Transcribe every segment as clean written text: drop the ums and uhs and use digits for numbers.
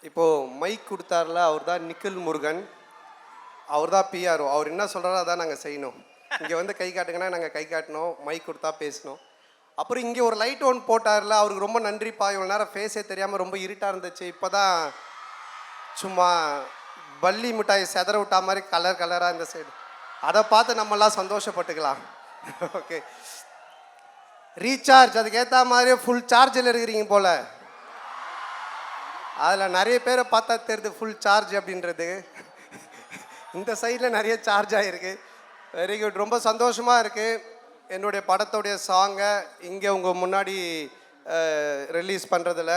இப்போது மைக் கொடுத்தாருல, அவர் தான் நிக்கில் முருகன். அவர் தான் பிஆர்ஓ. அவர் என்ன சொல்கிறாரோ அதான் நாங்கள் செய்யணும். இங்கே வந்து கை காட்டுங்கன்னா நாங்கள் கை காட்டணும், மைக் கொடுத்தா பேசணும். அப்புறம் இங்கே ஒரு லைட் ஒன் போட்டார்ல, அவருக்கு ரொம்ப நன்றிப்பா. இவ்வளோ நேரம் ஃபேஸே தெரியாமல் ரொம்ப இருட்டாக இருந்துச்சு. இப்போ தான் சும்மா பல்லி மிட்டாயை செதற விட்டா மாதிரி கலர் கலராக இந்த சைடு. அதை பார்த்து நம்மளாம் சந்தோஷப்பட்டுக்கலாம். ஓகே, ரீசார்ஜ் அதுக்கேற்ற மாதிரி ஃபுல் சார்ஜில் இருக்கிறீங்க போல். அதில் நிறைய பேரை பார்த்தா தெரியுது ஃபுல் சார்ஜ் அப்படின்றது. இந்த சைடில் நிறைய சார்ஜ் ஆகிருக்கு. வெரி குட், ரொம்ப சந்தோஷமாக இருக்குது. என்னுடைய படத்துடைய சாங்கை இங்கே உங்கள் முன்னாடி ரிலீஸ் பண்ணுறதில்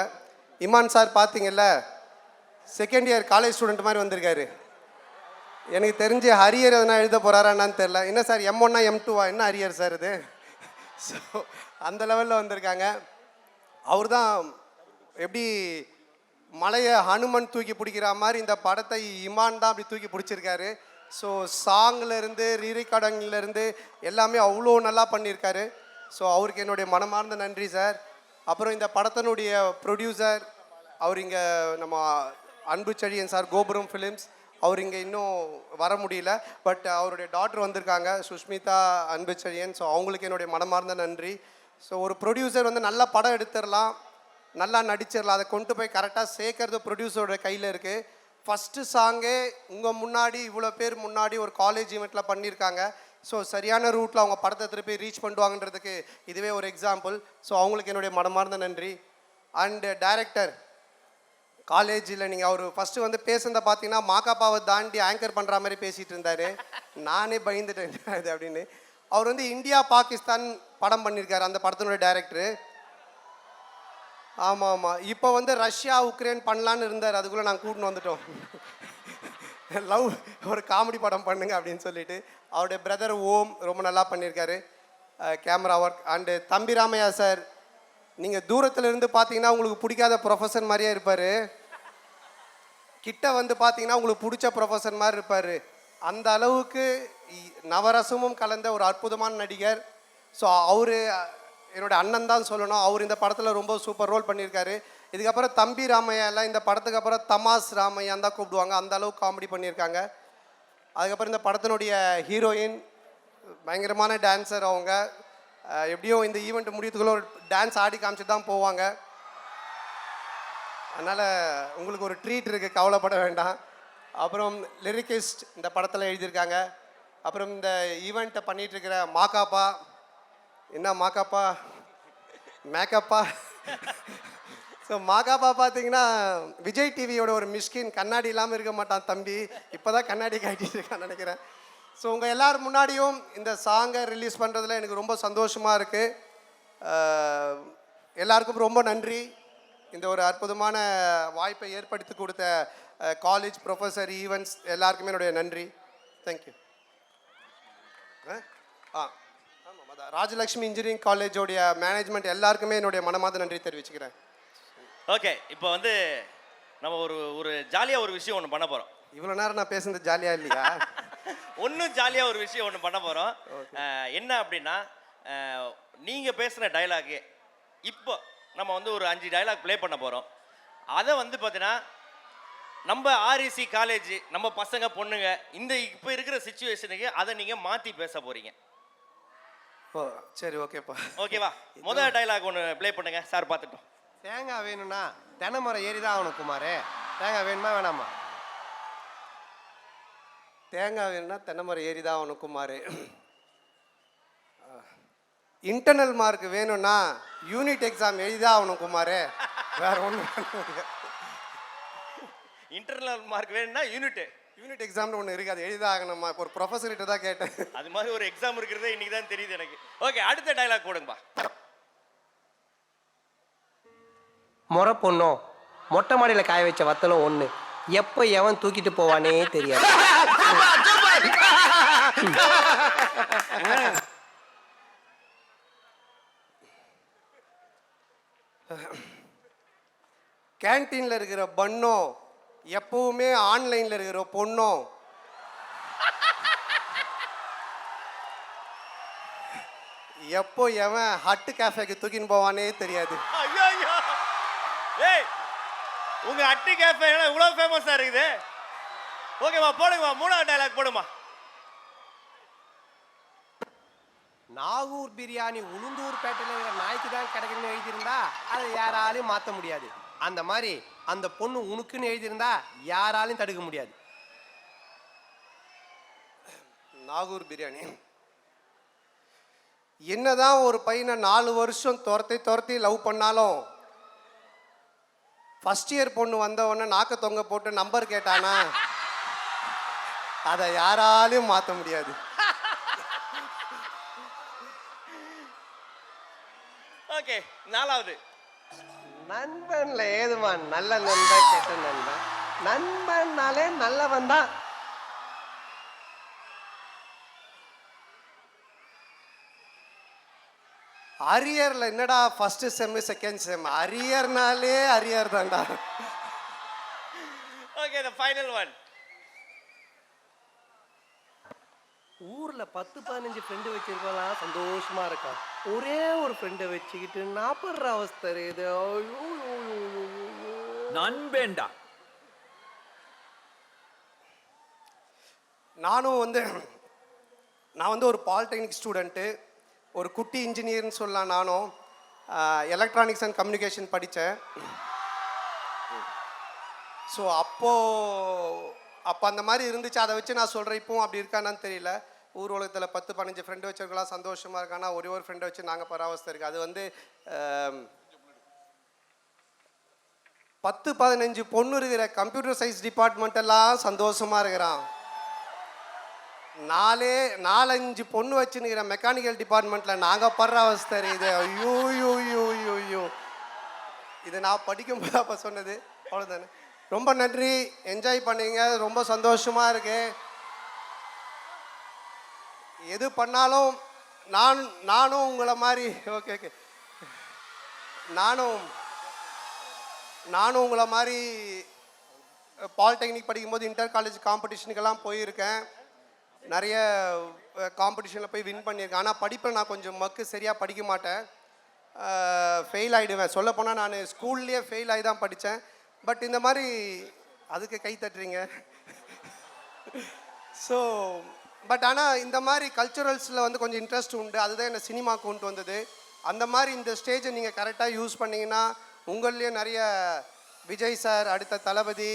இமான் சார் பார்த்தீங்கல்ல, செகண்ட் இயர் காலேஜ் ஸ்டூடெண்ட் மாதிரி வந்திருக்காரு. எனக்கு தெரிஞ்சு ஹரியர் எதனா எழுத போகிறாரான்னு தெரில. என்ன சார் M1 M2 என்ன ஹரியர் சார் இது? ஸோ அந்த லெவலில் வந்திருக்காங்க. அவர் தான் எப்படி மலையை ஹனுமன் தூக்கி பிடிக்கிற மாதிரி இந்த படத்தை இமான் தான் அப்படி தூக்கி பிடிச்சிருக்காரு. ஸோ சாங்லேருந்து ரீரெக்கார்டிங்லேருந்து எல்லாமே அவ்வளோ நல்லா பண்ணியிருக்காரு. ஸோ அவருக்கு என்னுடைய மனமார்ந்த நன்றி சார். அப்புறம் இந்த படத்தினுடைய ப்ரொடியூசர் அவர் இங்கே நம்ம அன்பு செழியன் சார், கோபுரம் ஃபிலிம்ஸ். அவர் இங்கே இன்னும் வர முடியல, பட் அவருடைய டாட்டர் வந்திருக்காங்க, சுஷ்மிதா அன்பு செழியன். ஸோ அவங்களுக்கு என்னுடைய மனமார்ந்த நன்றி. ஸோ ஒரு ப்ரொடியூசர் வந்து நல்ல படம் எடுத்துடலாம், நல்லா நடிச்சிடலாம், அதை கொண்டு போய் கரெக்டாக சேர்க்கறது ப்ரொடியூசரோட கையில் இருக்குது. ஃபஸ்ட்டு சாங்கே உங்கள் முன்னாடி இவ்வளோ பேர் முன்னாடி ஒரு காலேஜ் ஈவெண்ட்டில் பண்ணியிருக்காங்க. ஸோ சரியான ரூட்டில் அவங்க படத்தை திருப்பி ரீச் பண்ணுவாங்கன்றதுக்கு இதுவே ஒரு எக்ஸாம்பிள். ஸோ அவங்களுக்கு என்னுடைய மனமார்ந்த நன்றி. அண்டு டைரக்டர் காலேஜில் நீங்கள் அவர் ஃபஸ்ட்டு வந்து பேசுனதை பார்த்தீங்கன்னா மாக்காப்பாவை தாண்டி ஆங்கர் பண்ணுற மாதிரி பேசிகிட்டு இருந்தார். நானே பயந்துட்டேன் இது அப்படின்னு. அவர் வந்து இந்தியா பாகிஸ்தான் படம் பண்ணியிருக்காரு, அந்த படத்தினுடைய டைரக்டரு. ஆமாம் ஆமாம், இப்போ வந்து ரஷ்யா உக்ரைன் பண்ணலான்னு இருந்தார், அதுக்குள்ளே நாங்கள் கூட்டின்னு வந்துட்டோம். லவ் ஒரு காமெடி படம் பண்ணுங்க அப்படின்னு சொல்லிட்டு. அவருடைய பிரதர் ஓம் ரொம்ப நல்லா பண்ணியிருக்காரு கேமரா ஒர்க். அண்டு தம்பி ராமையா சார், நீங்கள் தூரத்தில் இருந்து பார்த்தீங்கன்னா உங்களுக்கு பிடிக்காத ப்ரொஃபஸர் மாதிரியே இருப்பார், கிட்ட வந்து பார்த்தீங்கன்னா உங்களுக்கு பிடிச்ச ப்ரொஃபஸர் மாதிரி இருப்பார். அந்த அளவுக்கு நவரசமும் கலந்த ஒரு அற்புதமான நடிகர். ஸோ அவர் என்னோடய அண்ணன் தான் சொல்லணும். அவர் இந்த படத்தில் ரொம்ப சூப்பர் ரோல் பண்ணியிருக்காரு. இதுக்கப்புறம் தம்பி ராமையாலாம் இந்த படத்துக்கு அப்புறம் தமாஸ் ராமையான் தான் கூப்பிடுவாங்க, அந்த அளவுக்கு காமெடி பண்ணியிருக்காங்க. அதுக்கப்புறம் இந்த படத்தினுடைய ஹீரோயின் பயங்கரமான டான்ஸர். அவங்க எப்படியும் இந்த ஈவெண்ட் முடியறதுக்குள்ள ஒரு டான்ஸ் ஆடி காமிச்சு தான் போவாங்க. அதனால் உங்களுக்கு ஒரு ட்ரீட் இருக்குது, கவலைப்பட வேண்டாம். அப்புறம் லிரிக்கிஸ்ட் இந்த படத்தில் எழுதியிருக்காங்க. அப்புறம் இந்த ஈவெண்ட்டை பண்ணிகிட்ருக்கிற மாக்காப்பா, என்ன மாக்காப்பா மேக்கப்பா. ஸோ மாக்காப்பா பார்த்தீங்கன்னா விஜய் டிவியோட ஒரு மிஸ்கின், கண்ணாடி இல்லாமல் இருக்க மாட்டான் தம்பி, இப்போ தான் கண்ணாடி காட்டிட்டு இருக்கான்னு நினைக்கிறேன். ஸோ உங்கள் எல்லோரும் முன்னாடியும் இந்த சாங்கை ரிலீஸ் பண்ணுறதுல எனக்கு ரொம்ப சந்தோஷமாக இருக்குது. எல்லாருக்கும் ரொம்ப நன்றி. இந்த ஒரு அற்புதமான வாய்ப்பை ஏற்படுத்தி கொடுத்த காலேஜ் ப்ரொஃபஸர் ஈவெண்ட்ஸ் எல்லாருக்குமே என்னுடைய நன்றி. தேங்க்யூ. ஆமாம், அதான் ராஜலக்ஷ்மி இன்ஜினியரிங் காலேஜோடைய மேனேஜ்மெண்ட் எல்லாருக்குமே என்னுடைய மனமார்ந்த நன்றி தெரிவிச்சுக்கிறேன். ஓகே, இப்போ வந்து நம்ம ஒரு ஜாலியாக ஒரு விஷயம் ஒன்று பண்ண போகிறோம். இவ்வளோ நேரம் நான் பேசுனது ஜாலியாக இல்லையா? ஒன்றும் ஜாலியாக ஒரு விஷயம் ஒன்று பண்ண போகிறோம். என்ன அப்படின்னா, நீங்கள் பேசுகிற டைலாகு இப்போ நம்ம வந்து ஒரு 5 டைலாக் ப்ளே பண்ண போகிறோம். அதை வந்து பார்த்தீங்கன்னா நம்ம ஆர்இசி காலேஜ், நம்ம பசங்க பொண்ணுங்க இந்த இப்போ இருக்கிற சிச்சுவேஷனுக்கு அதை நீங்கள் மாற்றி பேச போகிறீங்க. ஓ சரி, ஓகேப்பா. ஓகேவா? முதல் டைலாக் ஒன்று ப்ளே பண்ணுங்க சார், பார்த்துட்டோம். தேங்காய் வேணும்னா தென்னைமரம் ஏறி தான் ஆகணும் குமார். தேங்காய் வேணுமா வேணாமா? தேங்காய் வேணும்னா தென்னைமரம் ஏறி தான் ஆகணும் குமார். இன்டர்னல் மார்க் வேணும்னா யூனிட் எக்ஸாம் எழுதி தான் ஆகணும் குமார், வேற ஒன்றும். இன்டர்னல் மார்க் வேணும்னா யூனிட் எக்ஸாம்னு ஒன்று இருக்குது, அது எழுதி ஆகணுமா? ஒரு ப்ரொஃபஸர்கிட்ட தான் கேட்டேன். அது மாதிரி ஒரு எக்ஸாம் இருக்கிறதே இன்னைக்கு தான் தெரியுது எனக்கு. ஓகே, அடுத்த டைலாக் போடுங்கப்பா. முறை பொண்ணும் மொட்டை மாடியில் காய வச்ச வத்தலும் ஒன்று, எப்போ எவன் தூக்கிட்டு போவானே தெரியாது. கேன்டீனில் இருக்கிற பன்னும் எப்பவுமே ஆன்லைனில் இருக்கிற பொண்ணும் எப்போ எவன் ஹட்டு கேஃபேக்கு தூக்கின்னு போவானே தெரியாது. உங்க அட்டி கேஃபே இவ்வளவு ஃபேமஸா இருக்குது. ஓகேவா, போடுங்கம்மா, 3வது டைலாக் போடுமா. நாகூர் பிரியாணி உளுந்தூர் பேட்டையில் இருக்கிற நாய்க்கு தான் கிடைக்குன்னு எழுதியிருந்தா அதை யாராலையும் மாற்ற முடியாது. அந்த மாதிரி அந்த பொண்ணு உனக்குன்னு எழுதியிருந்தா யாராலையும் தடுக்க முடியாது. நாகூர் பிரியாணி. என்னதான் ஒரு பையனை 4 வருஷம் துரத்தி லவ் பண்ணாலும் ஃபர்ஸ்ட் இயர் பொண்ணு வந்த உடனே நாக்க தொங்க போட்டு நம்பர் கேட்டானா அதை யாராலையும் மாற்ற முடியாது. ஓகே, 4வது. நண்பன்ல ஏதுமா நல்ல நண்பன் கெட்ட நண்பன்? நண்பன்னாலே நல்லவன் தான். அரியர்ல என்னடா first sem second sem, அரியர்னாலே arrear தான்டா. Okay, the final one. ஊர்ல 10-15 ஃப்ரெண்டு வச்சிருக்கலாம், சந்தோஷமா இருக்கான். ஒரே ஒரு ஃப்ரெண்டை வச்சுக்கிட்டு நாப்படுற அவஸ்தை இது. நண்பேண்டா. நான் வந்து ஒரு பாலிடெக்னிக் ஸ்டூடெண்ட்டு, ஒரு குட்டி இன்ஜினியர்னு சொல்லலாம். நானும் எலக்ட்ரானிக்ஸ் அண்ட் கம்யூனிகேஷன் படித்தேன். ஸோ அப்போ அந்த மாதிரி இருந்துச்சு. அதை வச்சு நான் சொல்கிறேன். இப்போவும் அப்படி இருக்கானான்னு தெரியல. ஊர் உலகத்தில் 10-15 ஃப்ரெண்டு வச்சிருக்கலாம், சந்தோஷமாக இருக்கானா. ஒரே ஒரு ஃப்ரெண்டை வச்சு நாங்கள் பராவஸ்தை இருக்குது. அது வந்து 10-15 பொண்ணு இருக்கிற கம்ப்யூட்டர் சயின்ஸ் டிபார்ட்மெண்ட் எல்லாம் சந்தோஷமாக இருக்கிறான். 4-5 பொண்ணு வச்சுன்னுக்கிற மெக்கானிக்கல் டிபார்ட்மெண்ட்டில் நாங்கள் படுற அவஸ்தை இது. ஐயோ யோ யோ யோ யோ. இது நான் படிக்கும்போது அப்போ சொன்னது. அவ்வளோதானே. ரொம்ப நன்றி, என்ஜாய் பண்ணீங்க, ரொம்ப சந்தோஷமாக இருக்கு. எது பண்ணாலும் நானும் உங்களை மாதிரி ஓகே நானும் உங்களை மாதிரி பாலிடெக்னிக் படிக்கும்போது இன்டர் காலேஜ் காம்படிஷனுக்கெல்லாம் போயிருக்கேன். நிறைய காம்படிஷனில் போய் வின் பண்ணியிருக்கேன். ஆனால் படிப்பில் நான் கொஞ்சம் சரியாக படிக்க மாட்டேன், ஃபெயில் ஆகிடுவேன். சொல்லப்போனால் நான் ஸ்கூல்லேயே ஃபெயில் ஆகி தான் படித்தேன். பட் இந்த மாதிரி அதுக்கு கை தட்டுறீங்க. ஸோ பட் ஆனால் இந்த மாதிரி கல்ச்சுரல்ஸில் வந்து கொஞ்சம் இன்ட்ரெஸ்ட் உண்டு. அதுதான் என்னை சினிமா கொண்டு வந்தது. அந்த மாதிரி இந்த ஸ்டேஜை நீங்கள் கரெக்டாக யூஸ் பண்ணிங்கன்னா உங்கள்லேயே நிறைய விஜய் சார், அடுத்த தளபதி,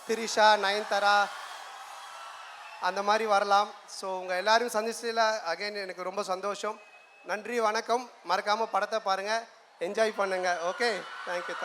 திரிஷா, நயன்தாரா அந்த மாதிரி வரலாம். ஸோ உங்கள் எல்லாரையும் சந்திச்சதில் அகைன் எனக்கு ரொம்ப சந்தோஷம். நன்றி, வணக்கம். மறக்காமல் படத்தை பாருங்கள், என்ஜாய் பண்ணுங்கள். Okay, thank you.